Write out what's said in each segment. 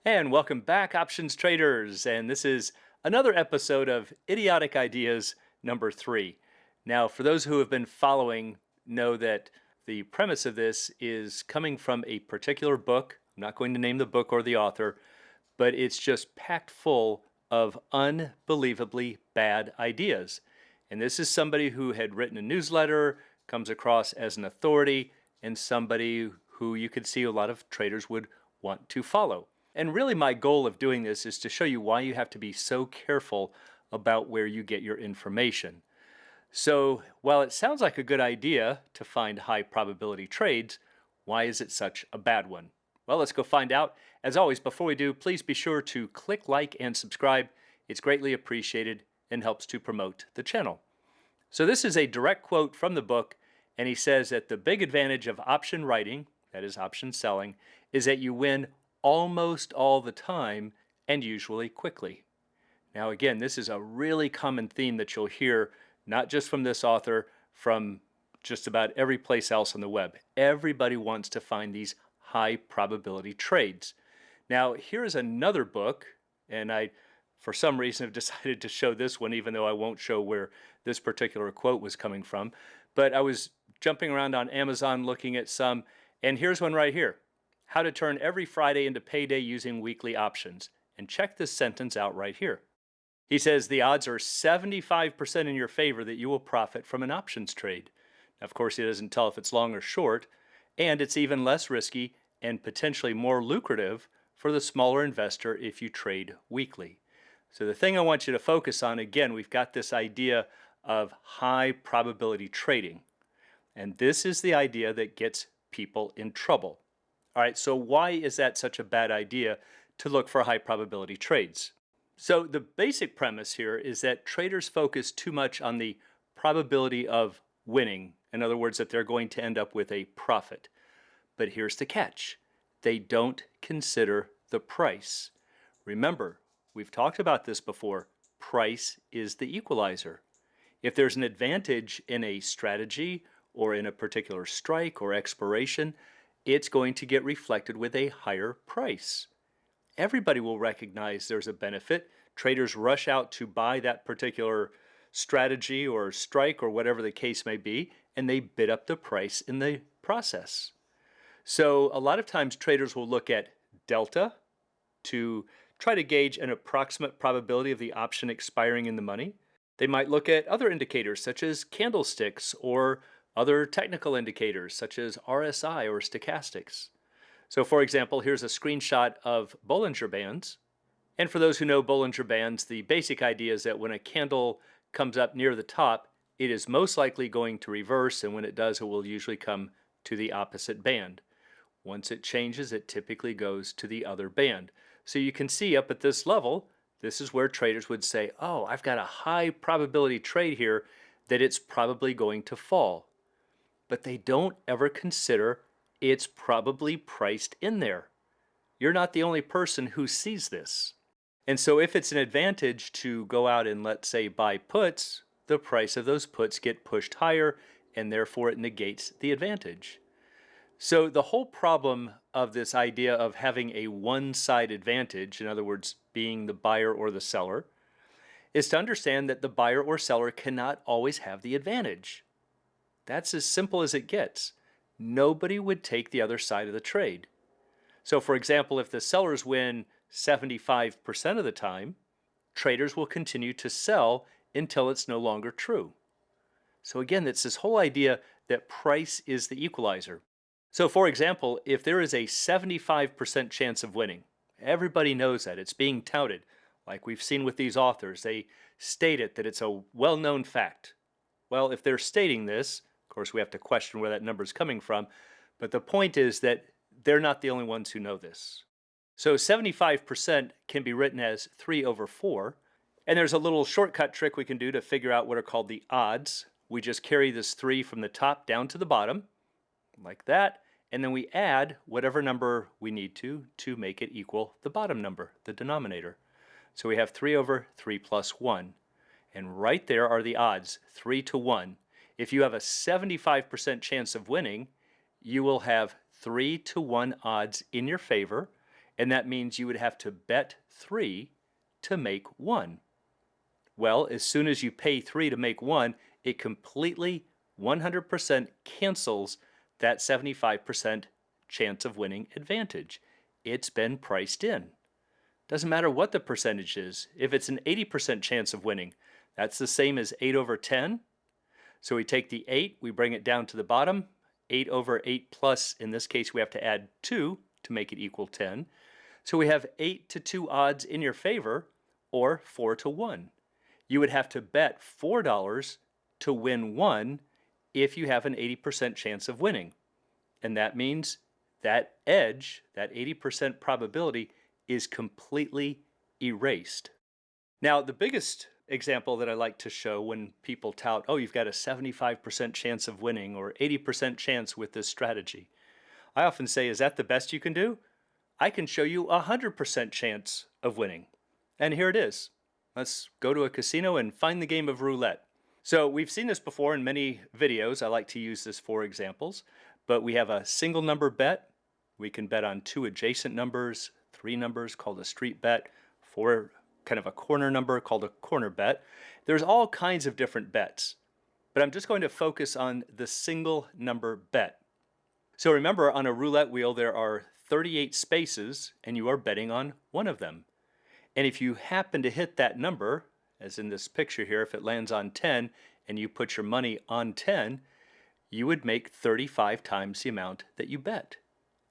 And welcome back, options traders. And this is another episode of Idiotic Ideas number 3. Now, for those who have been following, know that the premise of this is coming from a particular book. I'm not going to name the book or the author, but it's just packed full of unbelievably bad ideas. And this is somebody who had written a newsletter, comes across as an authority, and somebody who you could see a lot of traders would want to follow. And really, my goal of doing this is to show you why you have to be so careful about where you get your information. So, while it sounds like a good idea to find high probability trades, why is it such a bad one? Well, let's go find out. As always, before we do, please be sure to click like and subscribe. It's greatly appreciated and helps to promote the channel. So, this is a direct quote from the book, and he says that the big advantage of option writing, that is, option selling, is that you win almost all the time and usually quickly. Now, again, this is a really common theme that you'll hear, not just from this author, from just about every place else on the web. Everybody wants to find these high probability trades. Now, here's another book, and I, for some reason, have decided to show this one, even though I won't show where this particular quote was coming from. But I was jumping around on Amazon looking at some, and here's one right here. How to turn every Friday into payday using weekly options. And check this sentence out right here. He says the odds are 75% in your favor that you will profit from an options trade. Now, of course, he doesn't tell if it's long or short, and it's even less risky and potentially more lucrative for the smaller investor if you trade weekly. So the thing I want you to focus on, again, we've got this idea of high probability trading. And this is the idea that gets people in trouble. All right, so why is that such a bad idea to look for high probability trades? So the basic premise here is that traders focus too much on the probability of winning. In other words, that they're going to end up with a profit. But here's the catch. They don't consider the price. Remember, we've talked about this before. Price is the equalizer. If there's an advantage in a strategy or in a particular strike or expiration, it's going to get reflected with a higher price. Everybody will recognize there's a benefit. Traders rush out to buy that particular strategy or strike or whatever the case may be, and they bid up the price in the process. So a lot of times traders will look at delta to try to gauge an approximate probability of the option expiring in the money. They might look at other indicators such as candlesticks or other technical indicators such as RSI or stochastics. So for example, here's a screenshot of Bollinger Bands. And for those who know Bollinger Bands, the basic idea is that when a candle comes up near the top, it is most likely going to reverse, and when it does, it will usually come to the opposite band. Once it changes, it typically goes to the other band. So you can see up at this level, this is where traders would say, oh, I've got a high probability trade here that it's probably going to fall. But they don't ever consider it's probably priced in there. You're not the only person who sees this. And so if it's an advantage to go out and, let's say, buy puts, the price of those puts get pushed higher, and therefore it negates the advantage. So the whole problem of this idea of having a one-side advantage, in other words, being the buyer or the seller, is to understand that the buyer or seller cannot always have the advantage. That's as simple as it gets. Nobody would take the other side of the trade. So for example, if the sellers win 75% of the time, traders will continue to sell until it's no longer true. So again, it's this whole idea that price is the equalizer. So for example, if there is a 75% chance of winning, everybody knows that, it's being touted, like we've seen with these authors, they state it that it's a well-known fact. Well, if they're stating this, of course, we have to question where that number is coming from, but the point is that they're not the only ones who know this. So 75% can be written as 3 over 4, and there's a little shortcut trick we can do to figure out what are called the odds. We just carry this 3 from the top down to the bottom, like that, and then we add whatever number we need to make it equal the bottom number, the denominator. So we have 3 over 3 plus 1, and right there are the odds, 3 to 1. If you have a 75% chance of winning, you will have 3 to 1 odds in your favor, And that means you would have to bet 3 to make 1. Well, as soon as you pay 3 to make 1, it completely 100% cancels that 75% chance of winning advantage. It's been priced in. Doesn't matter what the percentage is. If it's an 80% chance of winning, that's the same as 8 over 10. So we take the 8, we bring it down to the bottom. 8 over 8 plus, in this case, we have to add 2 to make it equal 10. So we have 8 to 2 odds in your favor, or 4 to 1. You would have to bet $4 to win 1 if you have an 80% chance of winning. And that means that edge, that 80% probability, is completely erased. Now, the biggest example that I like to show when people tout, oh, you've got a 75% chance of winning or 80% chance with this strategy, I often say, is that the best you can do? I can show you a 100% chance of winning. And here it is. Let's go to a casino and find the game of roulette. So we've seen this before in many videos. I like to use this for examples, but we have a single number bet. We can bet on 2 adjacent numbers, 3 numbers called a street bet, 4 kind of a corner number called a corner bet. There's all kinds of different bets, but I'm just going to focus on the single number bet. So remember, on a roulette wheel, there are 38 spaces and you are betting on one of them. And if you happen to hit that number, as in this picture here, if it lands on 10 and you put your money on 10, you would make 35 times the amount that you bet.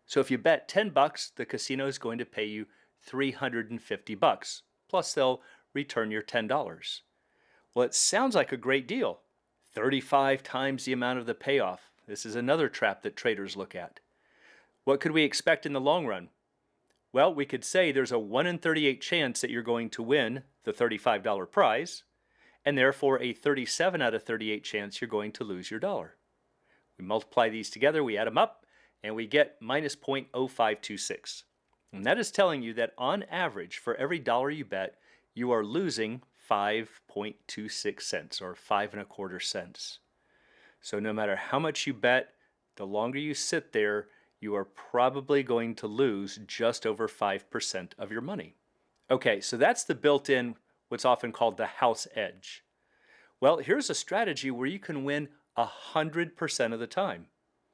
So if you bet 10 bucks, the casino is going to pay you 350 bucks. Plus they'll return your $10. Well, it sounds like a great deal. 35 times the amount of the payoff. This is another trap that traders look at. What could we expect in the long run? Well, we could say there's a 1 in 38 chance that you're going to win the $35 prize, and therefore a 37 out of 38 chance you're going to lose your dollar. We multiply these together, we add them up, and we get minus 0.0526. And that is telling you that on average, for every dollar you bet, you are losing 5.26 cents or 5.25 cents. So no matter how much you bet, the longer you sit there, you are probably going to lose just over 5% of your money. Okay, so that's the built-in, what's often called the house edge. Well, here's a strategy where you can win 100% of the time.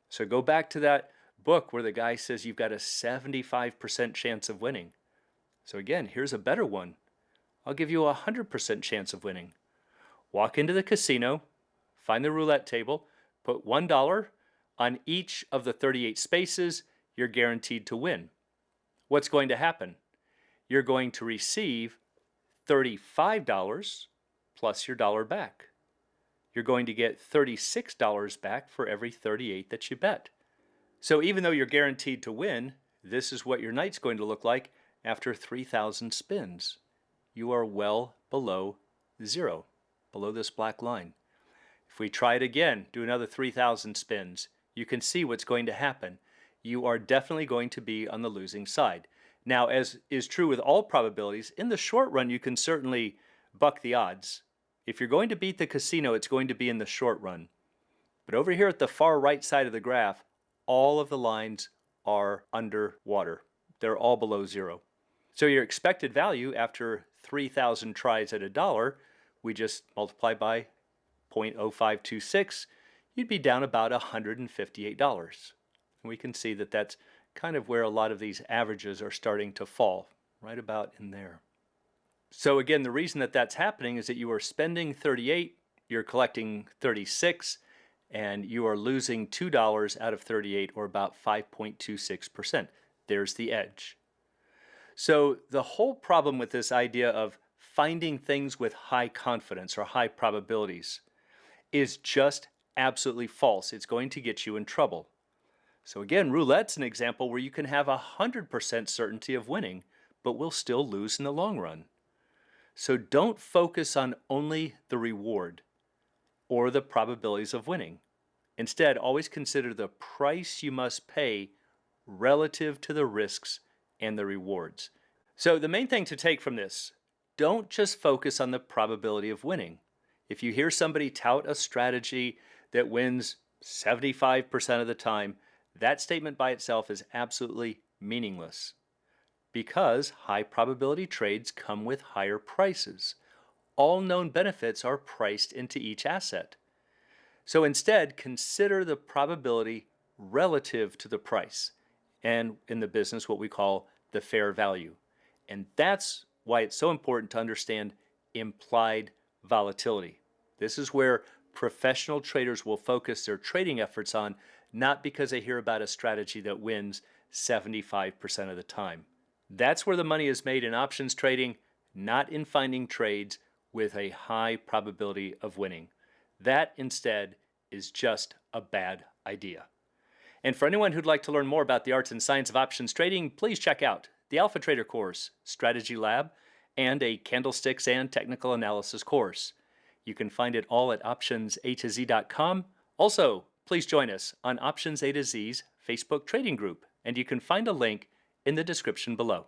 So go back to that book where the guy says you've got a 75% chance of winning. So again, here's a better one. I'll give you a 100% chance of winning. Walk into the casino, find the roulette table, put $1 on each of the 38 spaces, you're guaranteed to win. What's going to happen? You're going to receive $35 plus your dollar back. You're going to get $36 back for every 38 that you bet. So even though you're guaranteed to win, this is what your night's going to look like after 3,000 spins. You are well below zero, below this black line. If we try it again, do another 3,000 spins, you can see what's going to happen. You are definitely going to be on the losing side. Now, as is true with all probabilities, in the short run, you can certainly buck the odds. If you're going to beat the casino, it's going to be in the short run. But over here at the far right side of the graph, all of the lines are underwater. They're all below zero. So your expected value after 3,000 tries at $1, we just multiply by 0.0526, you'd be down about $158. And we can see that that's kind of where a lot of these averages are starting to fall, right about in there. So again, the reason that that's happening is that you are spending 38, you're collecting 36, and you are losing $2 out of 38, or about 5.26%. There's the edge. So the whole problem with this idea of finding things with high confidence or high probabilities is just absolutely false. It's going to get you in trouble. So again, roulette's an example where you can have 100% certainty of winning, but will still lose in the long run. So don't focus on only the reward or the probabilities of winning. Instead, always consider the price you must pay relative to the risks and the rewards. So the main thing to take from this, don't just focus on the probability of winning. If you hear somebody tout a strategy that wins 75% of the time, that statement by itself is absolutely meaningless. Because high probability trades come with higher prices. All known benefits are priced into each asset. So instead, consider the probability relative to the price, and in the business, what we call the fair value. And that's why it's so important to understand implied volatility. This is where professional traders will focus their trading efforts on, not because they hear about a strategy that wins 75% of the time. That's where the money is made in options trading, not in finding trades with a high probability of winning. That instead is just a bad idea. And for anyone who'd like to learn more about the arts and science of options trading, please check out the Alpha Trader course, Strategy Lab, and a Candlesticks and Technical Analysis course. You can find it all at optionsatoz.com. Also, please join us on Options A to Z's Facebook trading group, and you can find a link in the description below.